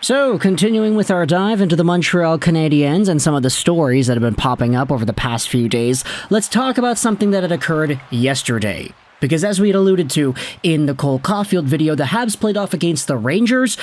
So, continuing with our dive into the Montreal Canadiens and some of the stories that have been popping up over the past few days, let's talk about something that had occurred yesterday. Because as we had alluded to in the Cole Caulfield video, the Habs played off against the Rangers,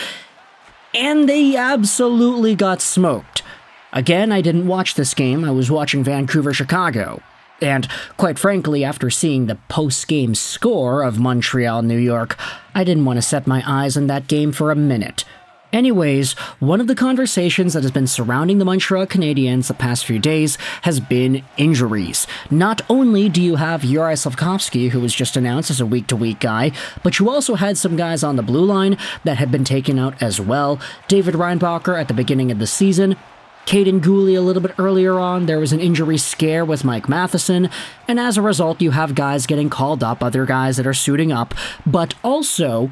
and they absolutely got smoked. Again, I didn't watch this game, I was watching Vancouver-Chicago. And, quite frankly, after seeing the post-game score of Montreal-New York, I didn't want to set my eyes on that game for a minute. Anyways, one of the conversations that has been surrounding the Montreal Canadiens the past few days has been injuries. Not only do you have Arber Xhekaj, who was just announced as a week-to-week guy, but you also had some guys on the blue line that had been taken out as well. David Reinbacher at the beginning of the season, Cayden a little bit earlier on, there was an injury scare with Mike Matheson, and as a result you have guys getting called up, other guys that are suiting up, but also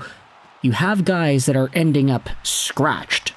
you have guys that are ending up scratched.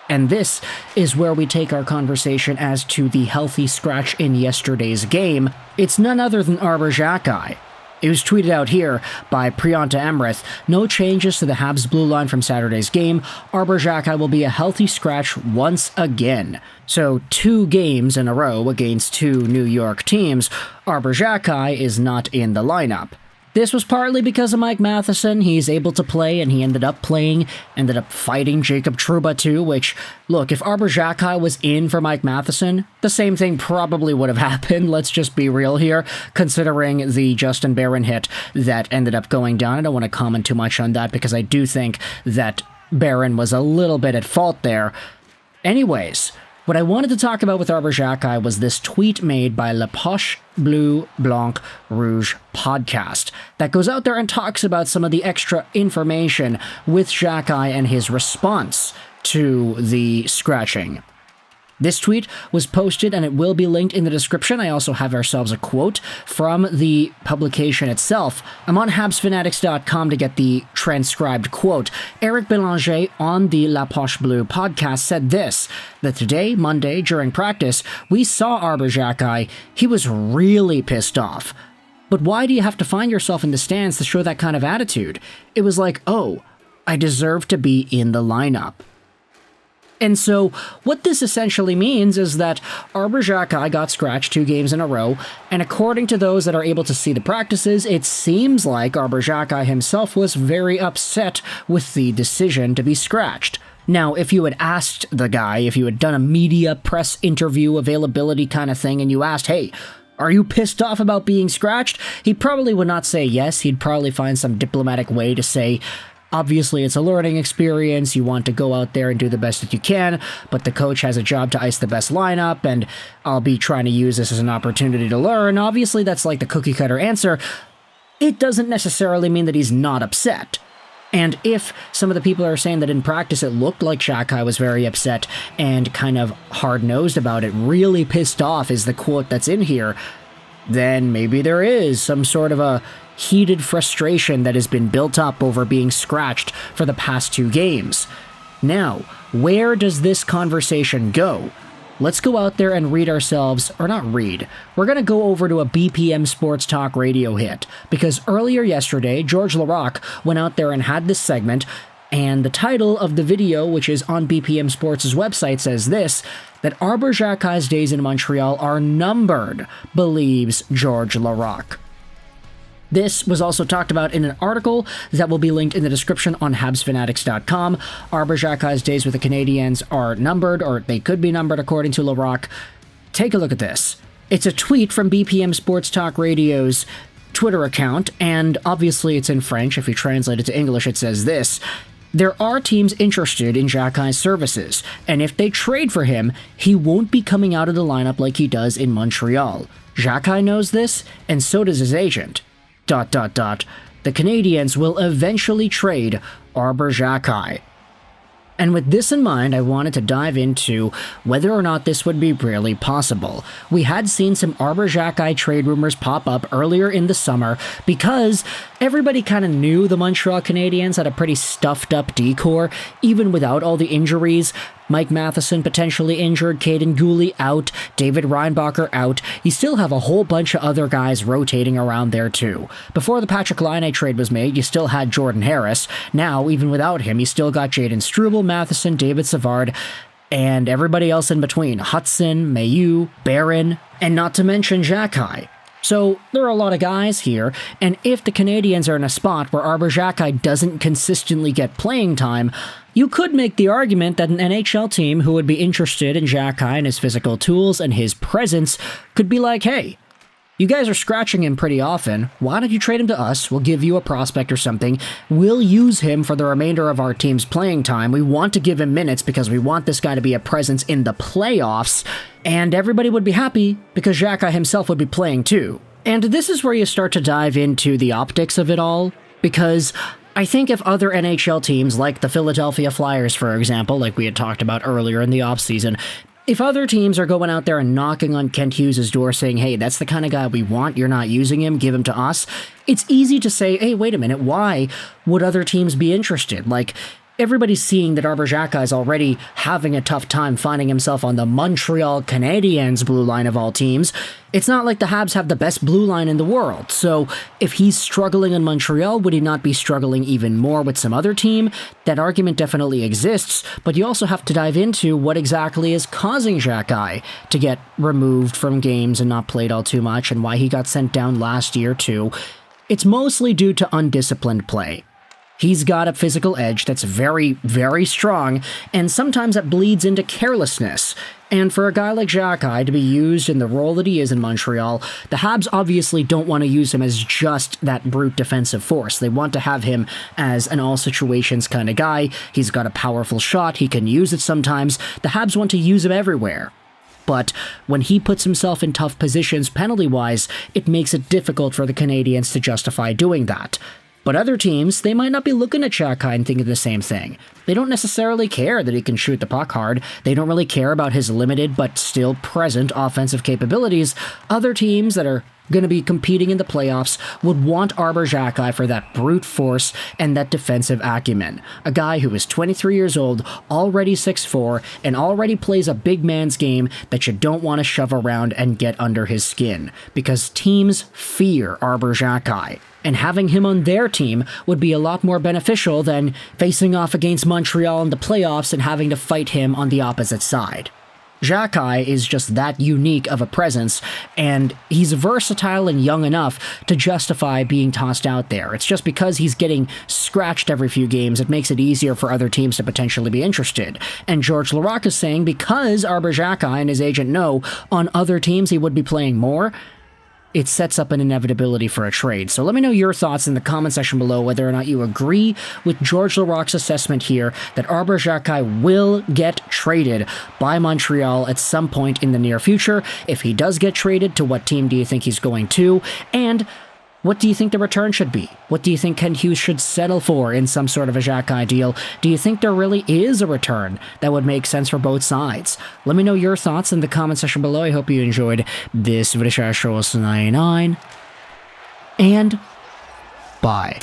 And this is where we take our conversation as to the healthy scratch in yesterday's game. It's none other than Arber Xhekaj. It was tweeted out here by Priyanka Emrith. No changes to the Habs blue line from Saturday's game. Arber Xhekaj will be a healthy scratch once again. So 2 games in a row against 2 New York teams, Arber Xhekaj is not in the lineup. This was partly because of Mike Matheson. He's able to play, and he ended up playing, ended up fighting Jacob Trouba too, which, look, if Arber Xhekaj was in for Mike Matheson, the same thing probably would have happened, let's just be real here, considering the Justin Barron hit that ended up going down. I don't want to comment too much on that, because I do think that Barron was a little bit at fault there. Anyways, what I wanted to talk about with Arber Xhekaj was this tweet made by Le Poche Bleu Blanc Rouge podcast that goes out there and talks about some of the extra information with Xhekaj and his response to the scratching. This tweet was posted and it will be linked in the description. I also have ourselves a quote from the publication itself. I'm on habsfanatics.com to get the transcribed quote. Eric Belanger on the La Poche Bleu podcast said this, that today, Monday, during practice, we saw Arber Xhekaj. He was really pissed off. But why do you have to find yourself in the stands to show that kind of attitude? It was like, oh, I deserve to be in the lineup. And so, what this essentially means is that Arber Xhekaj got scratched 2 games in a row, and according to those that are able to see the practices, it seems like Arber Xhekaj himself was very upset with the decision to be scratched. Now, if you had asked the guy, if you had done a media press interview availability kind of thing, and you asked, hey, are you pissed off about being scratched? He probably would not say yes. He'd probably find some diplomatic way to say, obviously, it's a learning experience, you want to go out there and do the best that you can, but the coach has a job to ice the best lineup, and I'll be trying to use this as an opportunity to learn. Obviously, that's like the cookie-cutter answer. It doesn't necessarily mean that he's not upset. And if some of the people are saying that in practice it looked like Xhekaj was very upset and kind of hard-nosed about it, really pissed off is the quote that's in here, then maybe there is some sort of a heated frustration that has been built up over being scratched for the past 2 games. Now, where does this conversation go? Let's go out there and read ourselves, or not read, we're going to go over to a BPM Sports Talk radio hit, because earlier yesterday, George Laraque went out there and had this segment, and the title of the video, which is on BPM Sports' website, says this, that Arber Xhekaj's days in Montreal are numbered, believes George Laraque. This was also talked about in an article that will be linked in the description on habsfanatics.com. Arber Xhekaj's days with the Canadiens are numbered, or they could be numbered according to Laraque. Take a look at this. It's a tweet from BPM Sports Talk Radio's Twitter account, and obviously it's in French. If you translate it to English, it says this. There are teams interested in Xhekaj's services, and if they trade for him, he won't be coming out of the lineup like he does in Montreal. Xhekaj knows this, and so does his agent. ... The Canadiens will eventually trade Arber Xhekaj. And with this in mind, I wanted to dive into whether or not this would be really possible. We had seen some Arber Xhekaj trade rumors pop up earlier in the summer because everybody kind of knew the Montreal Canadiens had a pretty stuffed up decor, even without all the injuries. Mike Matheson potentially injured, Cayden out, David Reinbacher out. You still have a whole bunch of other guys rotating around there too. Before the Patrick Laine trade was made, you still had Jordan Harris. Now, even without him, you still got Jayden Struble, Matheson, David Savard, and everybody else in between. Hudson, Mailloux, Barron, and not to mention Xhekaj. So there are a lot of guys here, and if the Canadiens are in a spot where Arber Xhekaj doesn't consistently get playing time, you could make the argument that an NHL team who would be interested in Xhekaj and his physical tools and his presence could be like, hey, you guys are scratching him pretty often. Why don't you trade him to us? We'll give you a prospect or something. We'll use him for the remainder of our team's playing time. We want to give him minutes because we want this guy to be a presence in the playoffs. And everybody would be happy because Xhekaj himself would be playing too. And this is where you start to dive into the optics of it all, because I think if other NHL teams, like the Philadelphia Flyers, for example, like we had talked about earlier in the offseason, if other teams are going out there and knocking on Kent Hughes' door saying, hey, that's the kind of guy we want, you're not using him, give him to us, it's easy to say, hey, wait a minute, why would other teams be interested? Like, everybody's seeing that Arber Xhekaj is already having a tough time finding himself on the Montreal Canadiens blue line of all teams. It's not like the Habs have the best blue line in the world, so if he's struggling in Montreal, would he not be struggling even more with some other team? That argument definitely exists, but you also have to dive into what exactly is causing Xhekaj to get removed from games and not played all too much, and why he got sent down last year too. It's mostly due to undisciplined play. He's got a physical edge that's very, very strong, and sometimes it bleeds into carelessness. And for a guy like Xhekaj to be used in the role that he is in Montreal, the Habs obviously don't want to use him as just that brute defensive force. They want to have him as an all-situations kind of guy. He's got a powerful shot, he can use it sometimes. The Habs want to use him everywhere. But when he puts himself in tough positions penalty-wise, it makes it difficult for the Canadiens to justify doing that. But other teams, they might not be looking at Xhekaj and thinking the same thing. They don't necessarily care that he can shoot the puck hard. They don't really care about his limited but still present offensive capabilities. Other teams that are going to be competing in the playoffs would want Arber Xhekaj for that brute force and that defensive acumen. A guy who is 23 years old, already 6'4", and already plays a big man's game that you don't want to shove around and get under his skin. Because teams fear Arber Xhekaj. And having him on their team would be a lot more beneficial than facing off against Montreal in the playoffs and having to fight him on the opposite side. Xhekaj is just that unique of a presence, and he's versatile and young enough to justify being tossed out there. It's just because he's getting scratched every few games, it makes it easier for other teams to potentially be interested. And George Laraque is saying because Arber Xhekaj and his agent know on other teams he would be playing more, it sets up an inevitability for a trade. So let me know your thoughts in the comment section below whether or not you agree with George Laraque's assessment here that Arber Xhekaj will get traded by Montreal at some point in the near future. If he does get traded, to what team do you think he's going to? And what do you think the return should be? What do you think Kent Hughes should settle for in some sort of a Xhekaj deal? Do you think there really is a return that would make sense for both sides? Let me know your thoughts in the comment section below. I hope you enjoyed this video. And bye.